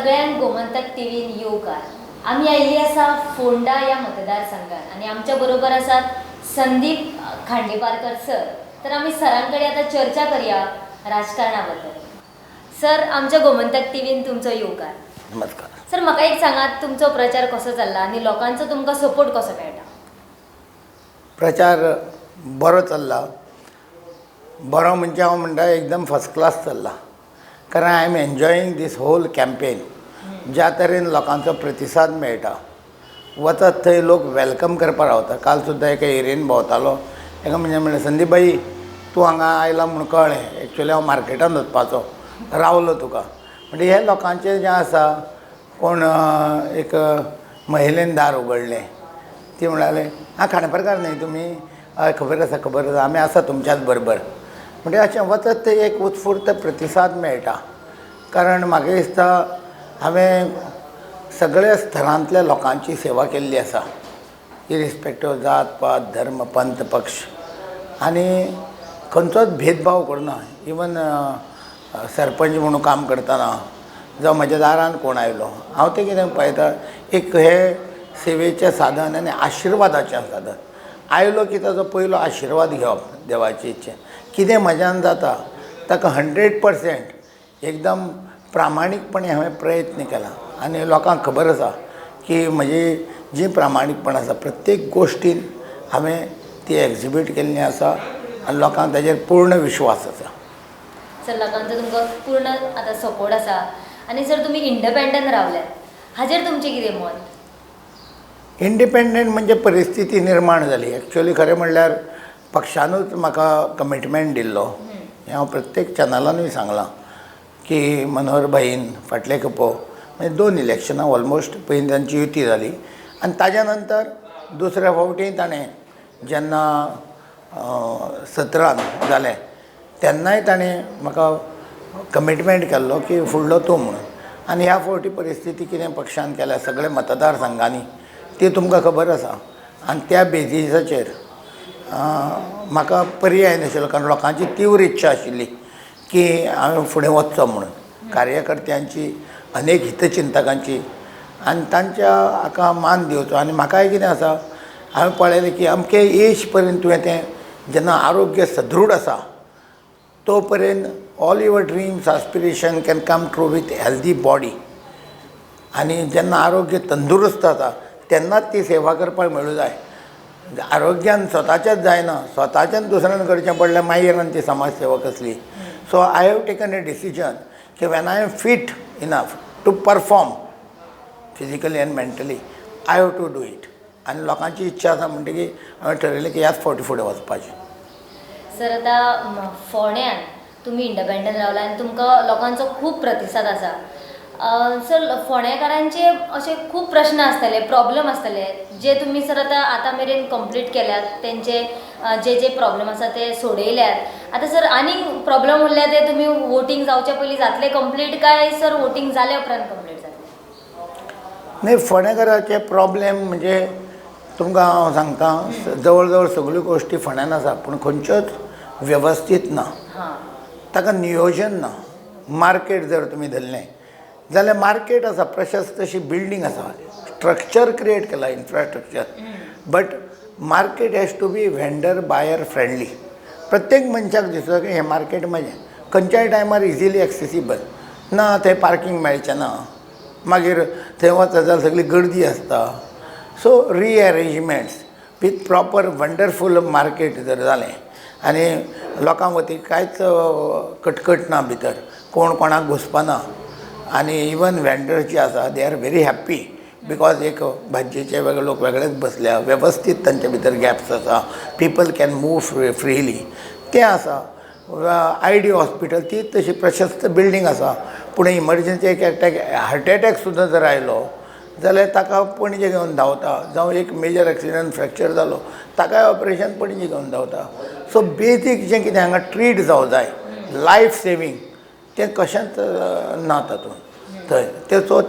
सगळ्यांक गोमंतक टीव्हीन येवकार. आम्ही आयिल्ली आसा फोंडा ह्या मतदारसंघात आणि आमच्या बरोबर आसात संदीप खांडेपारकर सर. तर आम्ही सरांकडे आता चर्चा करूया राजकारणा बद्दल. सर, आमच्या गोमंतक टीव्हीन तुमचो येवकार. नमस्कार. सर, म्हाका एक सांगात, तुमचो प्रचार कसो चल्ला आणि लोकांचो तुमकां सपोर्ट कसो मेळटा? प्रचार बरो चल्ला. बरो म्हणजे हांव म्हणटा एकदम फर्स्ट क्लास चल्ला. कारण I am enjoying this whole campaign. ज्या तरेन लोकांचो प्रतिसाद मेळटा, वचत थंय लोक वेलकम करपाक रावता. काल सुद्दां एका एरियेन भोंवतालो, एका म्हणजे म्हणलें, संदीप भाई तूं हांगा आयला म्हूण कळ्ळें. एक्चुली हांव मार्केटान वचपाचो रावलो तुका. म्हणजे हे लोकांचें जें आसा, कोण एक महिलेन दार उगडलें. ती म्हणाले, खांडेपारकार न्ही तुमी? हय, खबर आसा आमी आसा तुमच्याच बरोबर. म्हणजे अशें वचत थंय एक उत्स्फूर्त प्रतिसाद मेळटा. कारण म्हाका दिसता हांवें सगळ्या स्तरांतल्या लोकांची सेवा केल्ली आसा, इरिस्पेक्टीव जात पात धर्म पंथ पक्ष, आनी खंयचोच भेदभाव करना. इवन सरपंच म्हणून काम करतना जावं म्हज्या दारान कोण आयलो, हांव तें कितें पळयता, एक हे सेवेचें साधन आनी आशिर्वादाचें साधन. आयलो की ताजो पयलो आशिर्वाद घेवप देवाचे इच्छेन. कितें म्हज्यान जाता ताका 100% एकदम प्रामाणीकपणे हांवें प्रयत्न केला. आनी लोकांक खबर आसा की म्हजी जी प्रामाणीकपण आसा प्रत्येक गोश्टीन हांवें ती एग्जिबीट केल्ली आसा आनी लोकांक ताजेर पूर्ण विश्वास आसा. सर, लोकांचो तुमकां पूर्ण आतां सपोर्ट आसा. आनी सर, तुमी इंडिपेंडंट रावल्यात, हाजेर तुमचें कितें मत? इंडिपेंडंट म्हणजे परिस्थिती निर्माण जाली. एक्चुअली खरें म्हणल्यार पक्षानूच म्हाका कमिटमेंट दिल्लो. हें हांव प्रत्येक चॅनलानूय सांगलां की मनोहर भाईन फाटले खेपो म्हणजे 2 इलेक्शनां ऑलमोस्ट पयलीं तांची युती जाली आनी ताज्या नंतर दुसऱ्या फावटी ताणें जेन्ना 17 जालें तेन्नाय ताणें म्हाका कमिटमेंट केल्लो की फुडलो तूं म्हणून. आनी ह्या फावटी परिस्थिती कितें पक्षान केल्या सगळ्या मतदारसंघांनी ती तुमकां खबर आसा. आनी त्या बेजिसाचेर म्हाका पर्याय नाशिल्लो, कारण लोकांची तीव्र इच्छा आशिल्ली की हांवें फुडें वचचो म्हणून, कार्यकर्त्यांची, अनेक हितचिंतकांची, आनी तांच्या हाका मान दिवचो. आनी म्हाकाय कितें आसा, हांवें पळयलें की अमके एज पर्यंत तुवें तें जेन्ना आरोग्य सदृढ आसा तो पर्यंत all your dreams aspiration can come true with healthy body. आनी जेन्ना आरोग्य तंदुरुस्त जाता तेन्नाच ती सेवा करपाक मेळूं जाय. आरोग्यान स्वताच्याच जायना, स्वताच्यान दुसऱ्यान करचें पडल्यार मागीर आनी ती समाज सेवा कसली. So I have taken a decision की when I am fit enough to perform physically and mentally I have to do it. आनी लोकांची इच्छा आसा म्हणटकीर हांवें ठरयलें की ह्याच फावटी फुडें वचपाचें. सर, आतां फोंड्यान तुमी इंडिपेंडंट रावला आनी तुमकां लोकांचो खूब प्रतिसाद आसा. सर, फोंडेकारांचे असे खूब प्रश्न आसतले, प्रॉब्लेम आसतले, जे तुमी सर आतां मेरेन कंप्लीट केल्यात. तेंचे जे प्रॉब्लेम आसा ते सोडयल्यात. आतां सर, आनीक प्रॉब्लेम उरल्या ते तुमी वोटींग जावचे पयलीं जातले कंप्लीट, काय सर वोटींग जाल्या उपरांत कंप्लीट जातले? नाही, फोंडेकाराचे प्रॉब्लेम म्हणजे तुमकां हांव सांगता, जवळ जवळ सगळ्यो गोश्टी फोंड्यान आसा, पूण खंयच्योच वेवस्थीत ना. ताका नियोजन ना. मार्केट जर तुमी धरलें जाल्यार मार्केट आसा, प्रशस्त अशी बिल्डींग आसा, स्ट्रक्चर क्रिएट केला, infrastructure, but market has to be vendor buyer friendly. प्रत्येक मनशाक दिसता की हें मार्केट म्हजें, खंयच्याय टायमार इजिली एक्सेसिबल ना. थंय पार्किंग मेळचें ना, मागीर थंय वचत जाल्यार सगळी गर्दी आसता. So rearrangements with proper wonderful market जर जालें आनी लोकांक वती कांयच कटकट ना भितर, कोण कोणाक घुसपना. आनी इवन वेंडर्स जे आसा they are very happy because एक भाजयेचे वेगळे लोक वेगळेच बसल्या, वेवस्थीत तांचे भितर गॅप्स आसा, पीपल कॅन मूव फ्रीली, तें आसा. ID हॉस्पिटल ती तशी प्रशस्त बिल्डींग आसा, पूण इमर्जन्सी एक हार्ट एटॅक सुद्दां जर आयलो जाल्यार ताका पणजे घेवन धांवता. जावं एक मेजर एक्सिडंट फ्रॅक्चर जालो ताकाय ऑपरेशन पणजे घेवन धांवता. सो बेजीक जें कितें हांगा ट्रीट जावं जाय, लायफ सेवींग, तें कशेंच ना तातूंत थंय.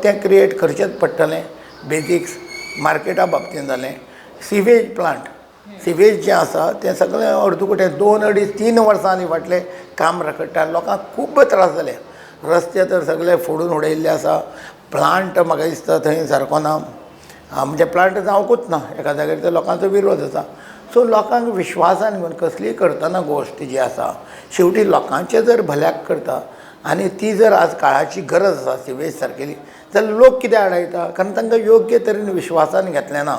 तें क्रिएट करचेंच पडटलें. बेजिक्स मार्केटा बाबतींत जालें. सिवेज प्लांट, सिवेज जें आसा तें सगळें अर्दुकुटें 2-2.5-3 वर्सांनी फाटलें काम रखडटा. लोकांक खूब त्रास जाले. रस्ते तर सगळे फोडून उडयल्ले आसा. प्लांट म्हाका दिसता थंय सारको ना, म्हणजे प्लांट जावंकूच ना, एका जाग्यार तर लोकांचो विरोध आसा. सो लोकांक विश्वासान घेवन कसलीय करतना गोश्ट जी आसा शेवटी लोकांचे जर भल्याक करता आनी ती जर आज काळाची गरज आसा सिवेज सारकेली, जाल्यार लोक कित्याक आडायता? कारण तांकां योग्य तरेन विश्वासान घेतलें ना,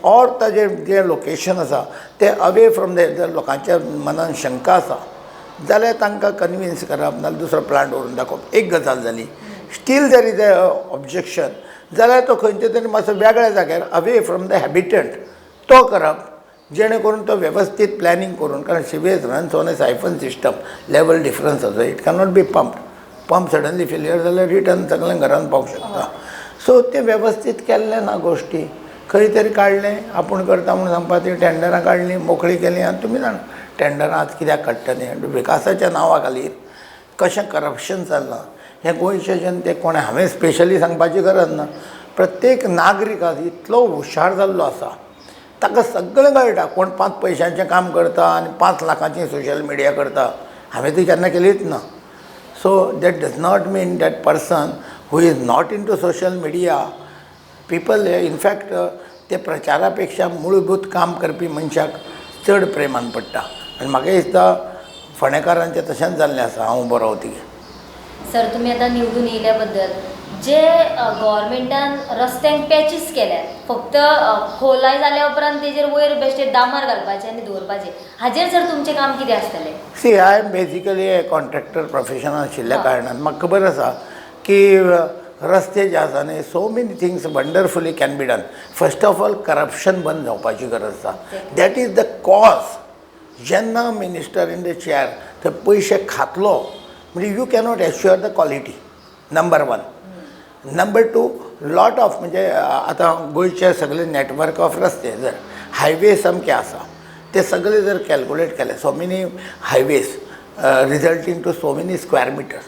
ऑर ताजें जें लोकेशन आसा तें अवे फ्रॉम जर लोकांच्या मनान शंका आसा जाल्यार तांकां कन्विन्स करप, नाल्यार दुसरो प्लांट व्हरून दाखोवप, एक गजाल जाली. स्टील जर इज ऑब्जेक्शन जाल्यार तो खंयचे तरी मातसो वेगळ्या जाग्यार अवे फ्रॉम द हॅबिटंट तो करप, जेणे करून तो वेवस्थीत प्लॅनिंग करून. कारण sewage runs on a siphon system, level difference आसा, it cannot be pump suddenly failure जाल्यार रिटर्न सगळ्या घरान पावूंक शकता. सो ते वेवस्थीत केल्ले ना गोश्टी, खंय तरी काडलें आपूण करता म्हणून सांगपा, ती टेंडरां काडलीं, मोकळीं केलीं. आनी तुमी जाणा टेंडरां आज कित्याक काडटलीं? विकासाच्या नांवा खातीर कशें करप्शन चल्लां हें गोंयचे जनतेक कोणें हांवें स्पेशली सांगपाची गरज ना. प्रत्येक नागरीक आज इतलो हुशार जाल्लो आसा, ताका सगळें कळटा कोण 5 पयशांचें काम करता आनी 5 लाखांची सोशल मिडिया करता. हांवें ती केन्ना केलीच ना. So that does not mean that person who is not into social media people in fact ते प्रचारा पेक्षा मूलभूत काम करपी मनशाक चड प्रेमान पडटा. आनी म्हाका दिसता फोंडेकारांचें तशेंच जाल्लें आसा, हांव बरो वतीक. सर तुमी आतां निवडून येयल्या बद्दल जे गव्हर्मेंटान रस्त्यांक पॅचीस केल्यात, फक्त खोलाय जाल्या उपरांत तेजेर वयर बेश्टे डांबर घालपाचें आनी दवरपाचें, हाजेर सर तुमचें काम कितें आसतलें? See I am basically a contractor profession आशिल्ल्या कारणान म्हाका खबर आसा की रस्ते जे आसा न्ही, so many things wonderfully can be done. First of all corruption बंद जावपाची गरज आसा. That is the cause. जेन्ना मिनिस्टर इन द चेअर थंय पयशे खातलो म्हणजे you cannot एश्युअर the quality, number 1. Number 2, lot of म्हणजे आतां गोंयचे सगळे नेटवर्क ऑफ रस्ते जर हायवे सामके आसा, ते सगळे जर कॅल्कुलेट केले, so many highways resulting to so many square metres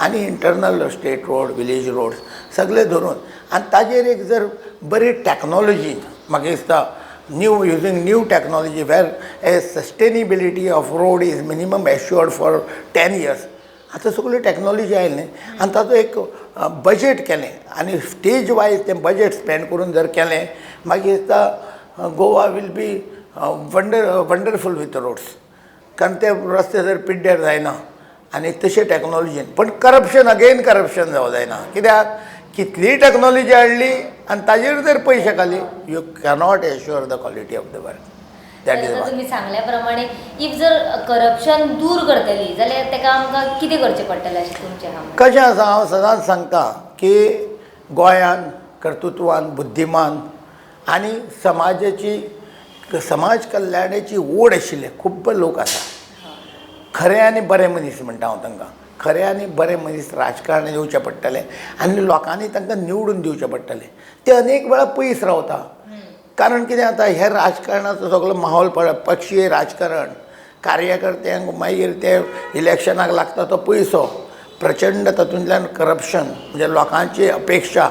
आनी internal state road, village roads सगळे धरून, आनी ताजेर एक जर बरी टॅक्नॉलॉजी म्हाका दिसता using new technology where a sustainability of road is minimum assured for 10 years. आता सगळी टॅक्नॉलॉजी आयली न्ही, आनी ताचो एक बजेट केलें आनी स्टेज वायज तें बजेट स्पेंड करून जर केलें, मागीर दिसता Goa will be wonderful with roads. कारण ते रस्ते जर पिड्ड्यार जायना आनी तशें टॅक्नॉलॉजीन. पण करप्शन जावं जायना. कित्याक कितलीय टॅक्नॉलॉजी हाडली आनी ताजेर जर पयशे घाली, you cannot एश्युअर the quality of the work. That is तुम्ही सांगल्या प्रमाणे इफ जर करप्शन दूर करतली जाल्यार ताका आमकां कितें करचें पडटलें अशें तुमचें काम? कशें आसा, हांव सदांच सांगता की गोंयान कर्तृत्वान बुद्धिमान आनी समाज कल्याणाची ओड आशिल्ले खूब लोक आसा. खरे आनी बरे मनीस म्हणटा हांव तांकां. खरे आनी बरे मनीस राजकारणांत येवचे पडटले आनी लोकांनी तांकां निवडून दिवचें पडटलें. ते अनेक वेळा पयस रावता. कारण कितें जाता, हे राजकारणाचो सगळो माहोल पक्षीय राजकारण, कार्यकर्त्यांक मागीर ते इलेक्शनाक लागता तो पयसो, प्रचंड तातूंतल्यान करप्शन म्हणजे लोकांची अपेक्षा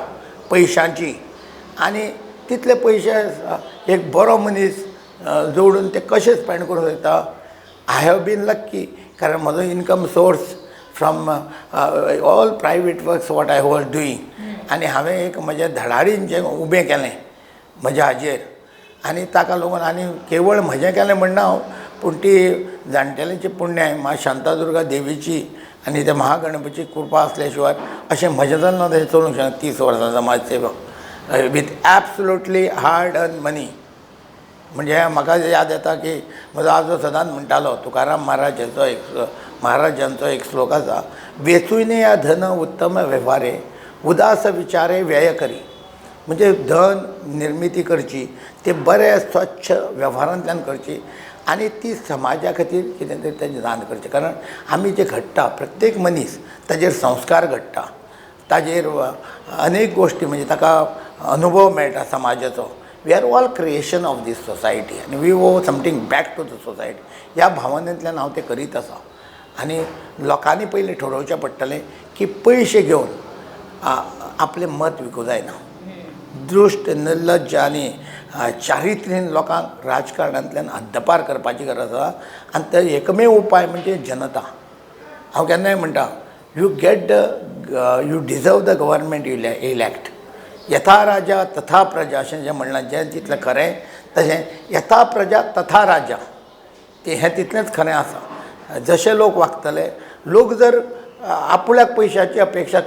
पयशांची, आनी तितले पयशे एक बरो मनीस जोडून ते कशें स्पेंड करूंक शकता. आय हॅव बीन लक्की, कारण म्हजो income source from all private works what I was doing, आनी हांवें एक म्हजें धडाडीन जें उबें केलें म्हज्या हाजेर, आनी ताका लागून आनी केवळ म्हजें केलें म्हणना हांव, पूण ती जाणटेल्यांची पुण्याय मा शांतादुर्गा देवीची आनी त्या महागणपतीची कृपा असल्या शिवाय अशें म्हजें जालें तशें चलूंक शकना. 30 वर्सां समाज सेवक विथ एब्सोल्युटली हार्ड अर्न मनी. म्हणजे म्हाका याद येता की म्हजो आजो सदांच म्हणटालो, तुकाराम महाराजांचो एक श्लोक आसा, वेचून या धन उत्तम वेव्हारे, उदास विचारे व्यय करी. म्हणजे धन निर्मिती करची, ते बरे स्वच्छ वेव्हारांतल्यान करची आनी ती समाजा खातीर कितें तरी तेजें दान करचें. कारण आमी जें घडटा प्रत्येक मनीस ताजेर संस्कार घडटा, ताजेर अनेक गोश्टी म्हणजे ताका अनुभव मेळटा समाजाचो. We are all creation of this society आनी we owe something back to the society. ह्या भावनेंतल्यान हांव तें करीत आसा. आनी लोकांनी पयलीं ठरोवचें पडटलें की पयशे घेवन आपलें मत विकूं जायना. दृश्ट निर्लज्ज आनी चारित्र्यहीन लोकांक राजकारणांतल्यान हद्दपार करपाची गरज आसा. आनी तो एकमेव उपाय म्हणजे जनता. हांव केन्नाय म्हणटा, you get the you deserve the government elect. यथा राजा तथा प्रजा अशें जें म्हणलां, जें जितलें खरें तशें यथा प्रजा तथा राजा, ते हें तितलेंच खरें आसा. जशे लोक वागतले, लोक जर आपल्याक पयशांची अपेक्षा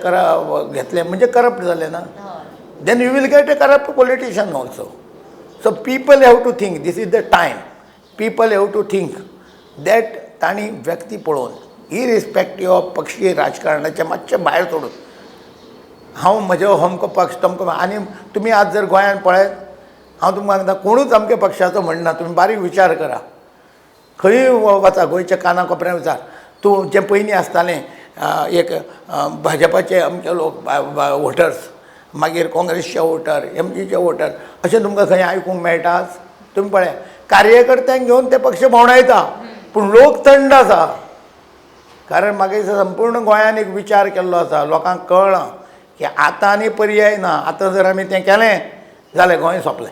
घेतले म्हणजे करप्ट जाले ना. Then you will get a corrupt politician also. So people have to think, this is the time. People have to think that तांणी व्यक्ती पळोवन, इरिस्पेक्टीव ऑफ पक्षी राजकारणाचे मातशें भायर सोडून, हांव म्हजो अमको पक्ष तमको, आनी तुमी आज जर गोंयांत पळयत, हांव तुमकां सांगता कोणूच अमके पक्षाचो म्हणना. तुमी बारीक विचार करा, खंय वचा गोंयच्या काना कोपऱ्यांत विचार. तूं जें पयलीं आसतालें एक भाजपाचे अमके लोक वोटर्स, मागीर काँग्रेसचे वोटर, एमजीचे वोटर, अशें तुमकां खंय आयकूंक मेळटा. तुमी पळय, कार्यकर्त्यांक घेवन ते पक्ष भोंवडायता, पूण लोक थंड आसा. कारण म्हाका संपूर्ण गोंयान एक विचार केल्लो आसा, लोकांक कळ्ळां की आतां आनी पर्याय ना. आतां जर आमी तें केलें जाल्यार गोंय सोंपलें.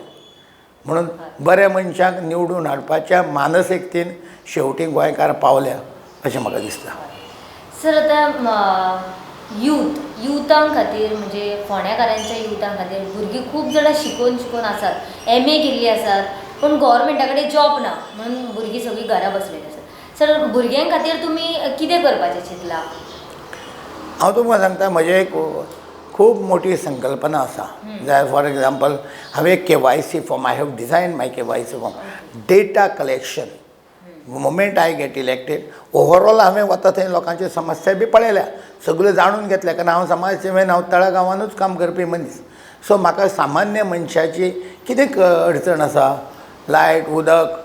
म्हणून बऱ्या मनशाक निवडून हाडपाच्या मानसिकतेन शेवटी गोंयकार पावल्या अशें म्हाका दिसता. सर आतां युथां खातीर, म्हणजे फोंड्याकारांच्या युथां खातीर भुरगीं खूब जाणां शिकून आसात, MA केल्लीं आसात, पूण गव्हर्मेंटा कडेन जॉब ना, म्हणून भुरगीं सगळीं घरा बसलेलीं आसात. सर भुरग्यां खातीर तुमी कितें करपाचें चिंतलां? हांव तुमकां सांगता, म्हजें एक खूब मोठी संकल्पना आसा. जाय फॉर एग्जाम्पल, हांवें KYC form, I have design my KYC form, data collection. Moment I get elected, overall हांवें वता थंय लोकांची समस्या बी पळयल्या, सगळ्यो जाणून घेतल्या. कारण हांव समाज सेवेन, हांव तळागांवांनूच काम करपी मनीस. सो म्हाका सामान्य मनशाची कितें अडचण आसा, लायट, उदक,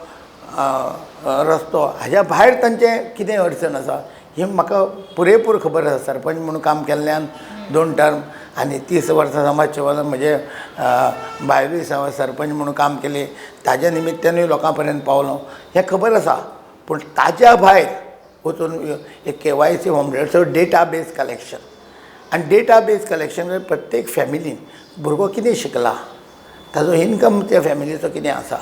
रस्तो, हाज्या भायर तांचें कितें अडचण आसा हें म्हाका पुरेपूर खबर आसा. सरपंच म्हणून काम केल्ल्यान 2 टर्म आनी 30 वर्सां समाज सेवा म्हजे बायलूय सरपंच म्हणून काम केली, ताज्या निमित्तानूय लोकां पर्यंत पावलो, हें खबर आसा. पूण ताज्या भायर वचून एक KYC form, so database collection. आनी डेटा बेज कलेक्शन, प्रत्येक फॅमिलीन भुरगो कितें शिकला, ताजो इनकम त्या फॅमिलीचो कितें आसा.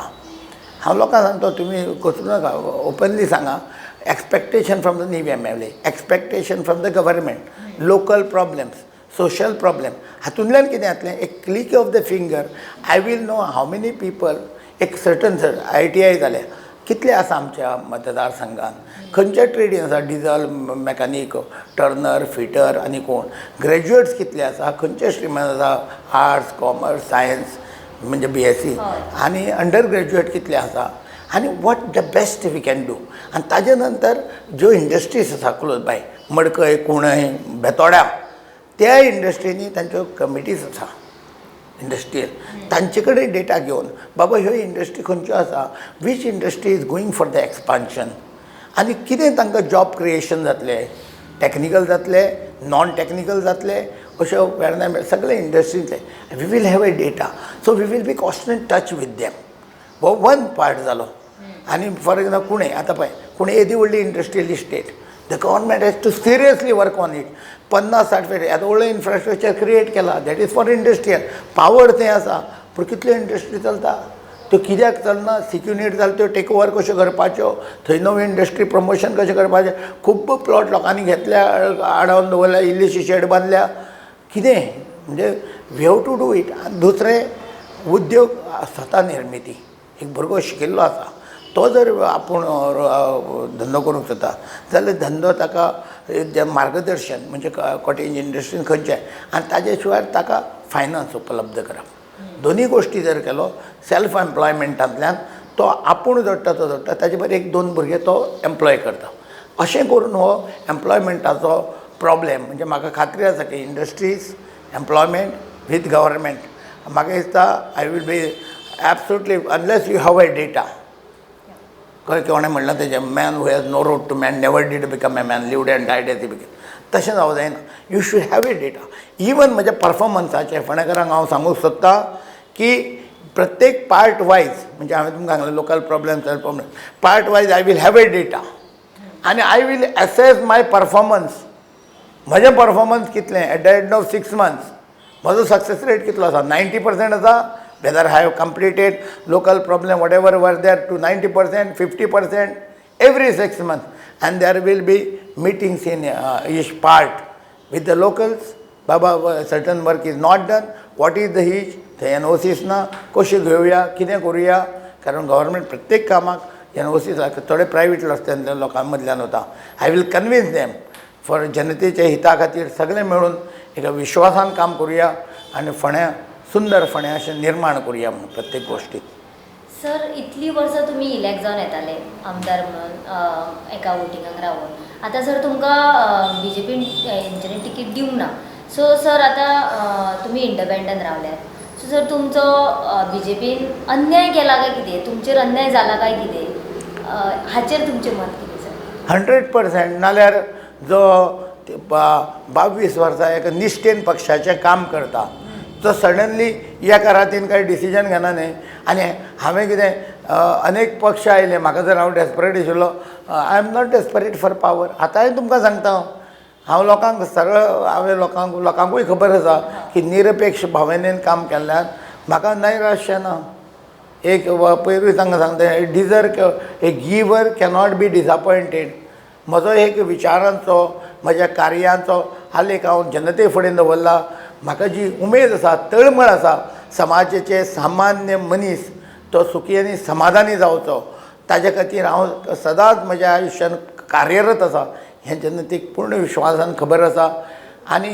हांव लोकांक सांगता, तुमी कचरू नाका, ओपनली सांगा. Expectation from the new MLA, expectation from the government, local problems, social problem, हातूंतल्यान कितें जातलें, एक click of the finger I will know how many people. एक सर्टन ITI जाल्या, कितले आसा आमच्या मतदारसंघान, खंयच्या ट्रेडीन आसा, डिझल मेकॅनीक, टर्नर, फिटर आनी कोण, ग्रॅज्युएट्स कितले आसा, खंयच्या स्ट्रिमान आसा, आर्ट्स, कॉमर्स, सायन्स म्हणजे BSc, आनी अंडर ग्रॅज्युएट कितले आसा, आनी what the best we can do. आनी ताजे नंतर ज्यो इंडस्ट्रीज आसा क्लोज बाय, मडकय, कुंडय, बेतोड्या, त्या इंडस्ट्रीनी तांच्यो कमिटीज आसा इंडस्ट्रियल, तांचे कडेन डेटा घेवन बाबा ह्यो इंडस्ट्री खंयच्यो आसा, which industry is going for the expansion, आनी कितें तांकां जॉब क्रिएशन जातलें, टॅक्निकल जातलें, नॉन टॅक्निकल जातलें, अश्यो वेळार सगळे इंडस्ट्रींतले we will have a data. So we will be constant touch with them. हो वन पार्ट जालो. आनी फॉर एग्जाम्पल कुणे, आतां पळय, कुणे येदी व्हडली industrial estate, the government has to seriously work on it. 50-60 factory आतां व्हडलो इन्फ्रास्ट्रक्चर क्रिएट केला, that is for industrial. Power थंय आसा, पूण कितल्यो इंडस्ट्री चलता, त्यो कित्याक चलना, सिक्युनिट जाल्यो त्यो टेक ओवर कश्यो करपाच्यो, थंय नवी इंडस्ट्री प्रमोशन कशें करपाचें. खूब प्लॉट लोकांनी घेतल्या, आडावन दवरल्या, इल्लीशी शेड बांदल्या, कितें म्हणजे we have to do it. आनी दुसरें उद्योग स्वता निर्मिती. एक भुरगो शिकिल्लो आसा, तो जर आपूण धंदो करूंक सोदता जाल्यार धंदो ताका मार्गदर्शन म्हणजे कॉटेज इंडस्ट्रीन खंयचें, आनी ताजे शिवाय ताका फायनान्स उपलब्ध करप. दोनी गोश्टी जर केलो सेल्फ एम्प्लॉयमेंटांतल्यान, तो आपूण जोडटा तो जोडटा, ताजे भायर 1-2 भुरगे तो एम्प्लॉय करता. अशें करून हो एम्प्लॉयमेंटाचो प्रॉब्लेम, म्हणजे म्हाका खात्री आसा की इंडस्ट्रीज, एम्प्लॉयमेंट वीथ गव्हर्मेंट, म्हाका दिसता I will be absolutely unless you have a data. खंय कोणें म्हणलां तेजें, man who has no road to man never did become a man, lived and died as he began. तशें जावं जायना. You should have a data. Even म्हज्या परफॉर्मन्साचें फोंडेकारांक हांव सांगूंक सोदतां की प्रत्येक पार्ट वायज, म्हणजे हांवें तुमकां सांगलें local problem, self problem, part wise I will have a data आनी I will assess my performance. म्हजें परफॉर्मन्स कितलें at the end of 6 months, म्हजो सक्सेस रेट कितलो आसा, 90% आसा, whether I have completed local problem whatever were there to 90%, 50% every 6 months, and there will be meetings in each part with the locals. बाबा certain work is not done, what is the हीज, थंय NOCs ना, कशी घेवया, कितें करुया. कारण government प्रत्येक कामाक NOCs लागता. थोडे प्रायवेट रस्त्यांतल्या लोकां मदल्यान वता. I will convince them for जनतेच्या हिता खातीर सगळे मेळून एका विश्वासान काम करुया आनी फोंड्या सुंदर फोंड्या अशें निर्माण करुया म्हणून प्रत्येक गोश्टीत. सर इतली वर्सां तुमी इलेक्ट जावन येताले आमदार म्हणून एका वोटिंगाक रावून. आतां सर तुमकां BJPन हेंच्यांनी टिकीट दिवंक ना. सो सर आतां तुमी इंडिपेंडंट रावल्यात. सो सर तुमचो BJPन अन्याय केला काय कितें, तुमचेर अन्याय जाला काय कितें, हाचेर तुमचें मत कितें सर? 100%. नाल्यार जो 22 वर्सां एका निश्ठेन पक्षाचें काम करता तो सडनली एका रातीन कांय डिसिजन घेना न्ही. आनी हांवें कितें अनेक पक्ष आयले, म्हाका जर हांव डेस्परेट आशिल्लो, I am not desperate for power. आतांय तुमकां सांगता हांव लोकांक सरळ, हांवें लोकांकूय खबर आसा की निरपेक्ष भावनेन काम केल्ल्यान म्हाका नैराश्य ना. एक पयरूय सांगता ए गिवर कॅनॉट बी डिसअपॉयंटेड. म्हजो एक विचारांचो, म्हज्या कार्यांचो आलेख हांव जनते फुडें दवरला. म्हाका जी उमेद आसा, तळमळ आसा, समाजाचे सामान्य मनीस तो सुखी आनी समाधानी जावचो, ताजे खातीर हांव सदांच म्हज्या आयुश्यान कार्यरत आसा हें जनतेक पूर्ण विश्वासान खबर आसा. आनी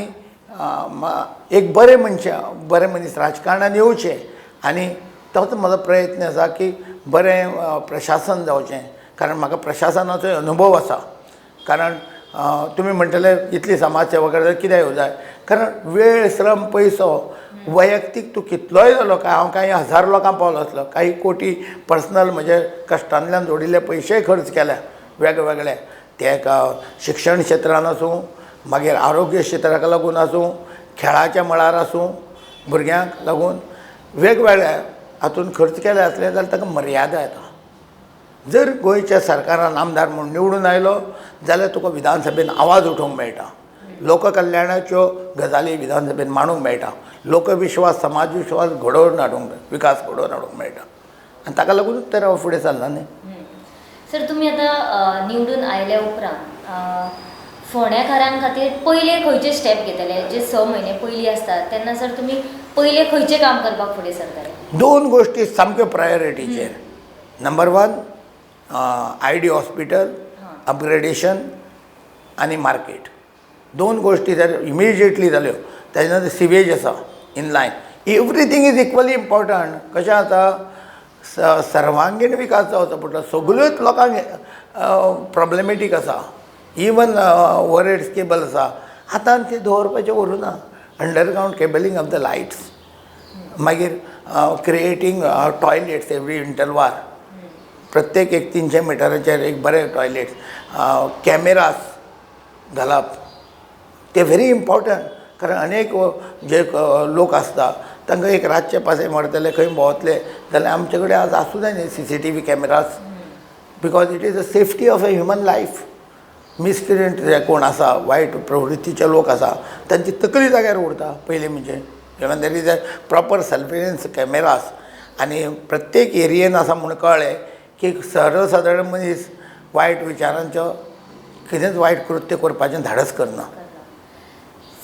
एक बरे मनीस राजकारणान येवचे आनी तोच म्हजो प्रयत्न आसा की बरें प्रशासन जावचें. कारण म्हाका प्रशासनाचो अनुभव आसा. कारण तुमी म्हणटले इतली समाज सेवा करता कितें येवं जाय. कारण वेळ, श्रम, पयसो वैयक्तीक तूं कितलोय जालो काय, हांव काही हजार लोकांक पावलो आसलो, काही कोटी पर्सनल म्हजे कश्टांतल्यान जोडिल्ले पयशेय खर्च केल्या वेगवेगळे. ते शिक्षण क्षेत्रान आसूं, मागीर आरोग्य क्षेत्राक लागून आसूं, खेळाच्या मळार आसूं, भुरग्यांक लागून वेगवेगळ्या हातून खर्च केले आसले जाल्यार ताका मर्यादा येता. जर गोंयच्या सरकारान आमदार म्हणून निवडून आयलो जाल्यार तुका विधानसभेन आवाज उठोवंक मेळटा, लोककल्याणाच्यो गजाली विधानसभेन मांडूंक मेळटा, लोकविश्वास, समाज विश्वास घडोवन हाडूंक, विकास घडोवन हाडूंक मेळटा. आनी ताका लागूनच तर हांव फुडें सरला न्ही. सर तुमी आतां निवडून आयल्या उपरांत फोंड्याकारां खातीर पयले खंयचे स्टेप घेतले, जे 6 म्हयने पयलीं आसतात तेन्ना सर तुमी पयले खंयचें काम करपाक फुडें सरतले? 2 गोश्टी सामक्यो प्रायोरिटीचेर. नंबर 1 ID हॉस्पिटल अपग्रेडेशन आनी मार्केट. 2 गोश्टी जर इमिजिएटली जाल्यो, ताजे नंतर सिवेज आसा in line. Everything is equally important. कशें आतां सर्वांगीण विकास जावचो पडटा. सगळ्योच लोकांक प्रॉब्लेमेटीक आसा. इवन ओवरहेड्स केबल आसा, आतां ती दवरपाचें उरूना. Underground cabling of the lights, मागीर क्रिएटींग टॉयलेट्स एवरी इंटरवार, प्रत्येक 300 मिटराचेर एक बरे टॉयलेट्स, कॅमेराज घालप, ते व्हेरी इम्पॉर्टंट. कारण अनेक जे लोक आसता तांकां एक रातचे पासे मारतले, खंय भोंवतले जाल्यार आमचे कडेन आज आसूं जाय न्ही CCTV cameras. Because it is the safety of a human life. Miscreant जे कोण आसा, वायट प्रवृत्तीचे लोक आसा, तांची तकली जाग्यार उरता पयलीं. म्हणजे even there is a proper surveillance cameras. आनी प्रत्येक एरियेन आसा म्हूण कळ्ळें की सर्वसादारण मनीस वायट विचारांचो कितेंच वायट कृत्य करपाचें धाडस करना.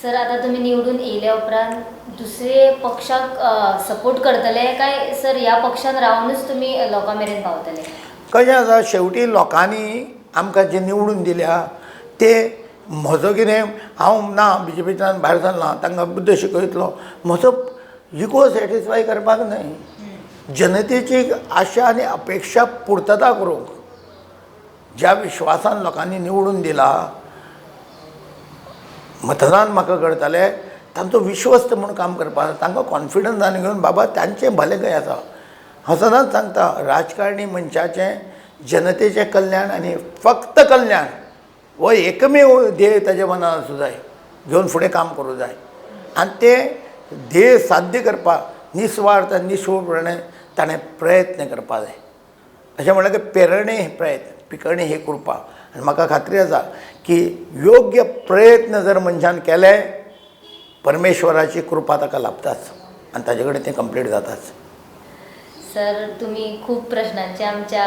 सर आतां तुमी निवडून येयल्या उपरांत दुसरे पक्षाक सपोर्ट करतले काय सर ह्या पक्षान रावनूच तुमी लोकां मेरेन पावतले? कशें आसा, शेवटी लोकांनी आमकां जे निवडून दिल्या ते म्हजो कितें, हांव ना BJPंतल्यान भायर सरना, तांकां बुद्ध शिकयतलो, म्हजो इगो सॅटिस्फाय करपाक न्हय. जनतेची आशा आनी अपेक्षा पुर्तता करूंक. ज्या विश्वासान लोकांनी निवडून दिला, मतदान म्हाका करताले, तांचो विश्वस्त म्हणून काम करपाक, तांकां कॉन्फिडन्सान घेवन बाबा तांचें भलें खंय आसा. हांव सदांच सांगता, राजकारणी मनशाचें जनतेचें कल्याण आनी फक्त कल्याण हो एकमेव ध्येय ताच्या मनान आसूं जाय, घेवन फुडें काम करूं जाय. आनी ते ध्येय साध्य करपाक निस्वार्थ आनी निशूळपणे ताणें प्रयत्न करपाक जाय. अशें म्हणलें की पेरणे हे प्रयत्न, पिकणे हे कृपा. आनी म्हाका खात्री आसा की योग्य प्रयत्न जर मनशान केले, परमेश्वराची कृपा ताका लाभताच आनी ताजे कडेन तें कंप्लीट जाताच. सर तुम्ही खूप प्रश्नांची आमच्या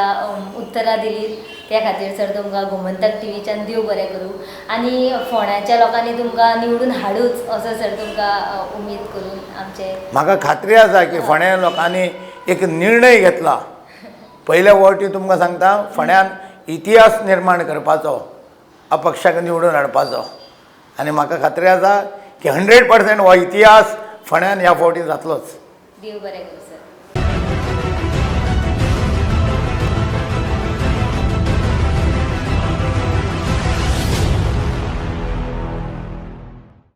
उत्तरां दिलीत त्या खातीर सर तुमकां गोमंतक टीव्हीच्यान देव बरें करूं आनी फोंड्याच्या लोकांनी तुमकां निवडून हाडूच असो सर तुमकां उमेद करून आमचे म्हाका खात्री आसा की फोंड्या लोकांनी एक निर्णय घेतला. पयल्या फावटी तुमकां सांगता फोंड्यान इतिहास निर्माण करपाचो अपक्षाक निवडून हाडपाचो आनी म्हाका खात्री आसा की 100% हो इतिहास फोंड्यान ह्या फावटी जातलोच. देव बरें करूं.